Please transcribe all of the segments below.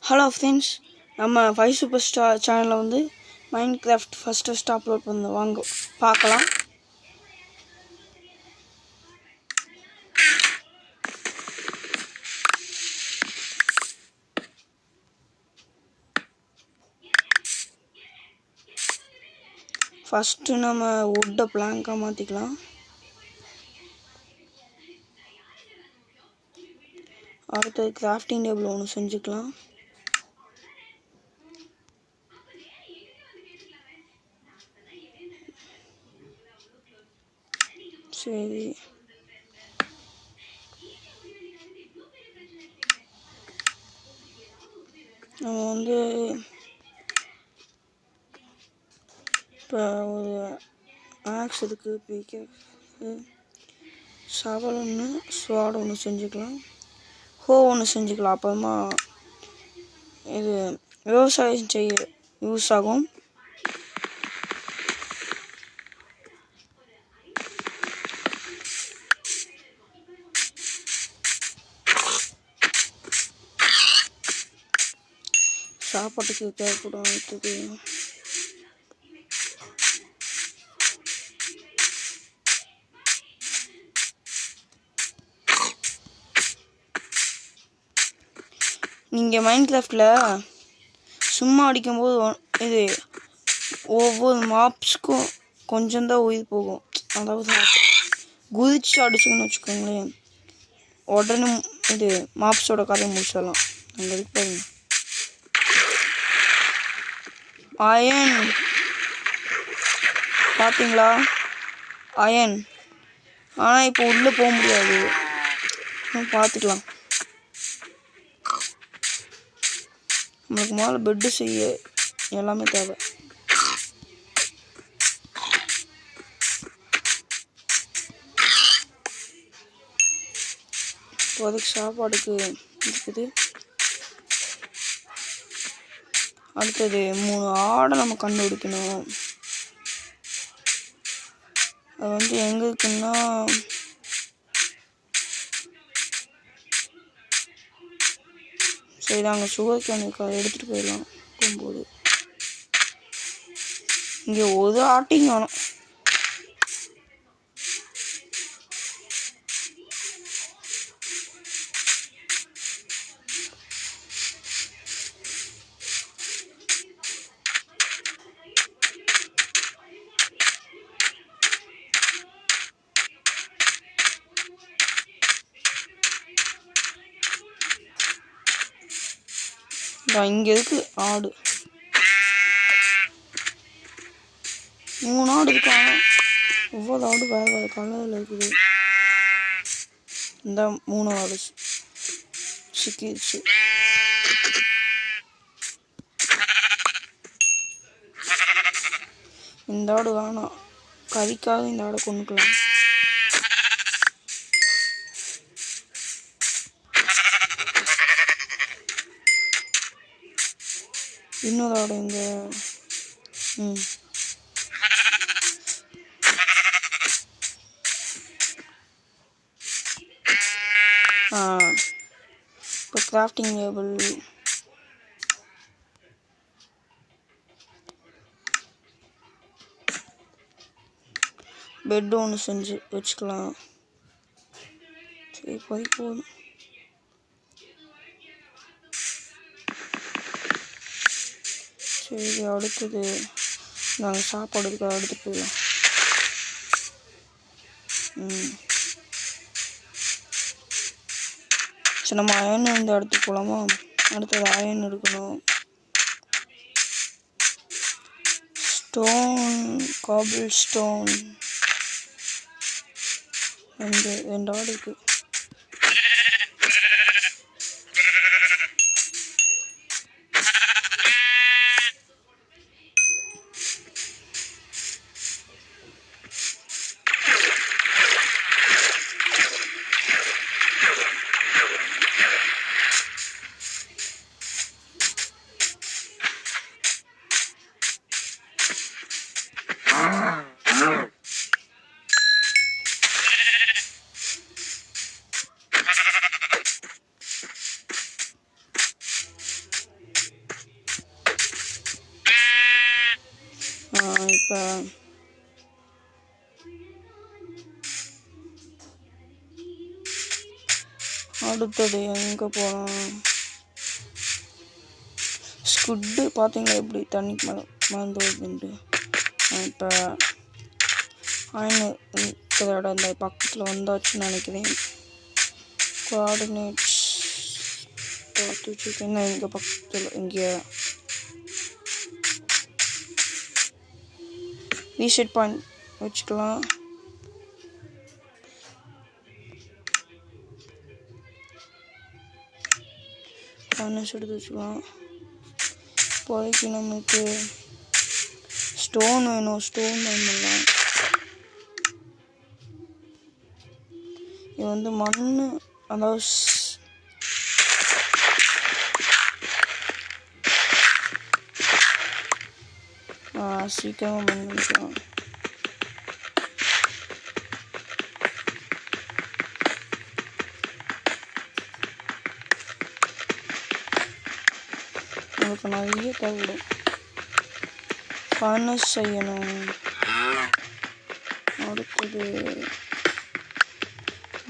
Hello friends, நம்ம 5 super star சேனலில் வந்து மைன்கிராஃப்ட் ஃபஸ்ட்டு அப்லோட் பண்ண வாங்க பார்க்கலாம். ஃபஸ்ட்டு நம்ம வுட்டை பிளாங்காக மாற்றிக்கலாம். அடுத்தது கிராஃப்டிங் டேபிள் ஒன்று செஞ்சுக்கலாம். சரி, நம்ம வந்து இப்போ ஒரு ஆக்ஸ் இருக்குது, பிகேக்கு சவல் ஒன்று, ஸ்வாட் ஒன்று செஞ்சுக்கலாம், ஹோ ஒன்று செஞ்சுக்கலாம். அப்புறமா இது விவசாயம் செய்ய யூஸ் ஆகும். சாப்பாட்டுக்கு தேவைப்படும். அடுத்தது நீங்கள் மைன்கிராஃப்டில் சும்மா அடிக்கும்போது இது ஒவ்வொரு மாப்ஸ்க்கும் கொஞ்சம் தான் உயிர் போகும். அதாவது குதிச்சு அடிச்சுக்கன்னு வச்சுக்கோங்களேன், உடனே இது மாப்ஸோட கதையை முடிச்சிடலாம். அங்கே இருக்கு பாருங்க, அயன் பார்த்தீங்களா, அயன். ஆனால் இப்போ உள்ளே போக முடியாது, பார்த்துக்கலாம். நம்மளுக்கு முதல்ல பெட்டு செய்ய எல்லாமே தேவை. இப்போதைக்கு சாப்பாடுக்கு இருக்குது. அடுத்தது 3 ஆடை நம்ம கண்டுபிடிக்கணும். அது வந்து எங்கே இருக்குன்னா, சரி நாங்கள் சுகர் கேன் எடுத்துகிட்டு போயிடலாம். போகும்போது இங்கே ஒரு ஆட்டையும் காணும். இங்கே இருக்கு ஆடு, 3 ஆடு இருக்காங்க. ஒவ்வொரு ஆடு வேறு வேறு கலரில் இருக்குது. இந்த 3 ஆடு சிக்கிடுச்சு. இந்த ஆடு வேணாம், கறிக்காக இந்த ஆடை கொண்டுக்கலாம். இன்னொரு ஆடு இங்கே இப்போ கிராஃப்டிங் டேபிள் பெட்டு ஒன்று செஞ்சு வச்சுக்கலாம். சரி, இப்போதைக்கு போதும். சரி, அடுத்தது நாங்கள் சாப்பாடு இருக்க எடுத்துகிட்டு போயிடலாம். சரி, நம்ம அயன் இந்த இடத்துக்கு போகலாமா? அடுத்தது அயன் எடுக்கணும். ஸ்டோன், காபிள் ஸ்டோன், 2 ஆடு இருக்கு. இப்போ அடுத்தது எங்கே போகலாம்? ஸ்குட்டு பார்த்தீங்களா எப்படி தண்ணிக்கு மறந்து வருதுன்ட்டு. இப்போ இருக்கிற இடம் இந்த பக்கத்தில் வந்தாச்சுன்னு நினைக்கிறேன். கோஆர்டினேட்ஸ் பார்த்து வச்சுருக்கேன். இங்கே பக்கத்தில் இங்கே ரீசெட் பாயிண்ட் வச்சுக்கலாம். ஃபர்னஸ் எடுத்து வச்சுக்கலாம். இப்போதைக்கு நமக்கு ஸ்டோன் வேணும். ஸ்டோன் வேணும்லாம் இது வந்து மண், அதாவது சீக்கிரமாக மண் பண்ணிக்கலாம். நமக்கு நிறைய தேவைப்படும். ஃபர்னஸ் செய்யணும்.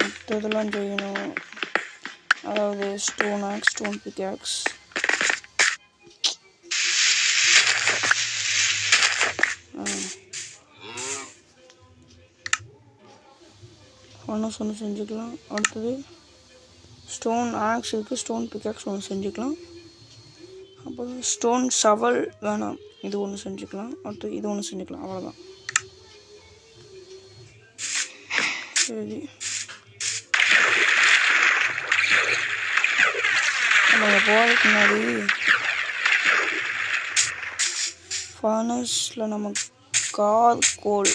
அடுத்ததெல்லாம் செய்யணும். அதாவது ஸ்டோன் ஆக்ஸ், ஸ்டோன் பிக்ஆக்ஸ், ஃபர்னஸ் ஒன்று செஞ்சுக்கலாம். அடுத்தது ஸ்டோன் ஆக்ஸ் இருக்குது, ஸ்டோன் பிக்ஆக்ஸ் ஒன்று செஞ்சுக்கலாம். அப்புறம் ஸ்டோன் ஷவல் வேணாம், இது ஒன்று செஞ்சுக்கலாம். அடுத்து இது ஒன்று செஞ்சுக்கலாம். அவ்வளோதான். சரி, நம்ம போகிறதுக்கு முன்னாடி ஃபர்னஸில் நம்ம கார்கோல்,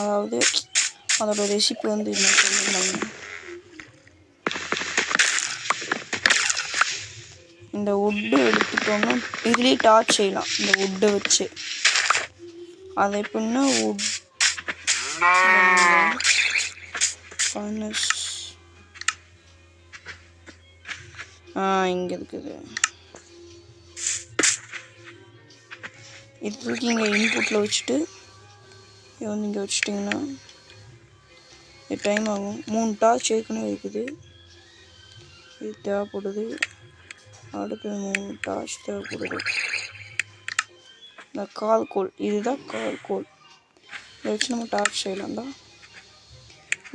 அதாவது அதோட ரெசிபி வந்து என்ன சொல்லியிருந்தாங்க. இந்த வுட்டு எடுத்துட்டோம்னா இதுலேயே டார்ச் செய்யலாம். இந்த வுட்டை வச்சு அதை எப்படின்னா வுட் ஃபர்னஸ் இங்கே இருக்குது. இது தூக்கி இங்கே இன்புட்டில் வச்சுட்டு இது வந்து இங்கே வச்சுட்டிங்கன்னா இது டைம் ஆகும். 3 டார்ச் ஏற்கனவே இருக்குது. இது தேவைப்படுது. அடுத்து 3 டார்ச் தேவைப்படுது. இந்த கார்கோல், இதுதான் கார்கோல். இதை வச்சு நம்ம டார்ச் செய்யலாம் தான்.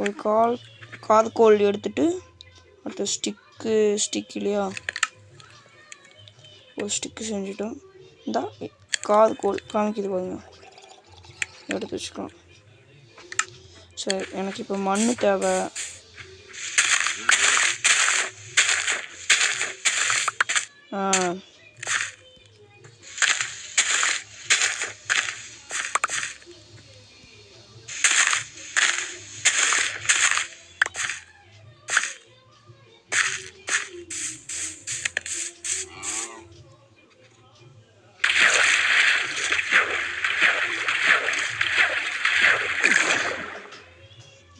ஒரு கார்கோல் எடுத்துட்டு அடுத்த ஸ்டிக் இல்லையா, ஒரு ஸ்டிக்கு செஞ்சுட்டோம். இந்த கார்கோல் காமிக்குது பாருங்க, எடுத்து வச்சுக்கலாம். சரி, எனக்கு இப்போ மண் தேவை.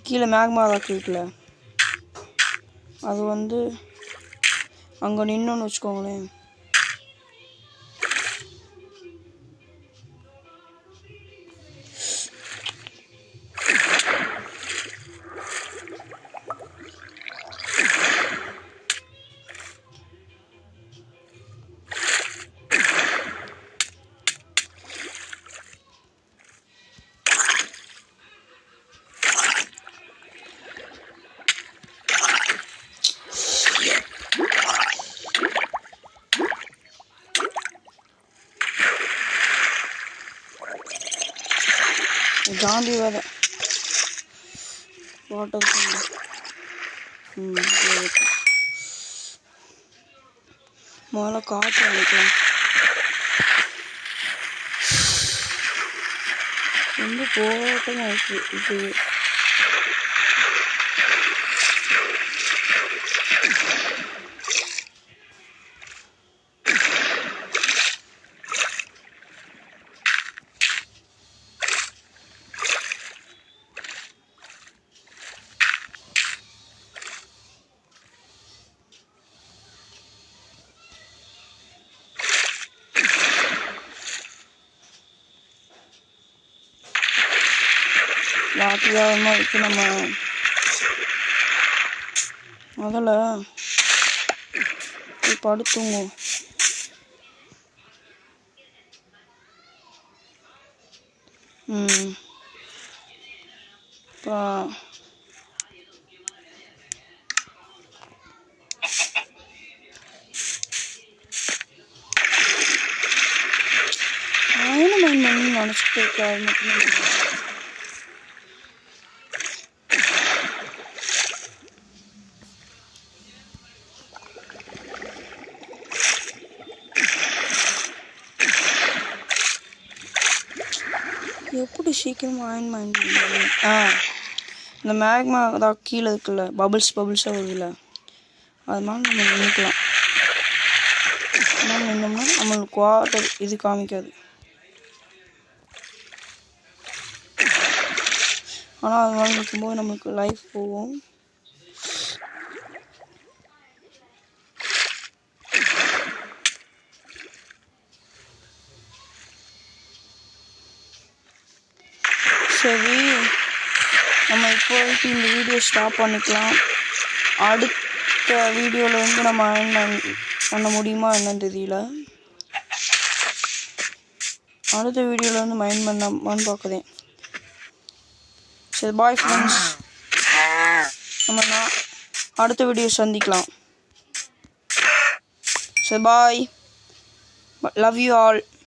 கீழே மேக்மா ராக் இருக்குல்ல, அது வந்து அங்கே நின்னோன்னு வச்சுக்கோங்களேன். ஜாம்பி வேறு வாட்டர் முதல்ல காற்று அடிக்கலாம். ரொம்ப போட்டமாக இருக்குது இது. ராத்திரி ஆகாமல் இருக்கு. நம்ம முதல்ல போய் படுத்துவோம். இப்போ நினச்சிட்டு இருக்காது மட்டும் எப்படி சீக்கிரமாக அயன் மைண்ட் இந்த மேக்மா தான் கீழே இருக்குல்ல, பபிள்ஸாக வருதுல்ல, அதனால நம்ம நின்றுக்கலாம். அதனால நின்னோம்னா நம்மளுக்கு வாட்டர் இது காமிக்காது. ஆனால் அதனால நிற்கும்போது நம்மளுக்கு லைஃப் போகும். சரி, நம்ம இப்போதைக்கு இந்த வீடியோ ஸ்டாப் பண்ணிக்கலாம். அடுத்த வீடியோவில் வந்து நம்ம அயன் பண்ண முடியுமா என்னன்னு தெரியல. அடுத்த வீடியோவில் வந்து மைண்ட் பண்ணான்னு பார்க்குறேன். சரி, பாய் ஃப்ரெண்ட்ஸ். நம்ம அடுத்த வீடியோ சந்திக்கலாம். சரி, பாய். Love you all.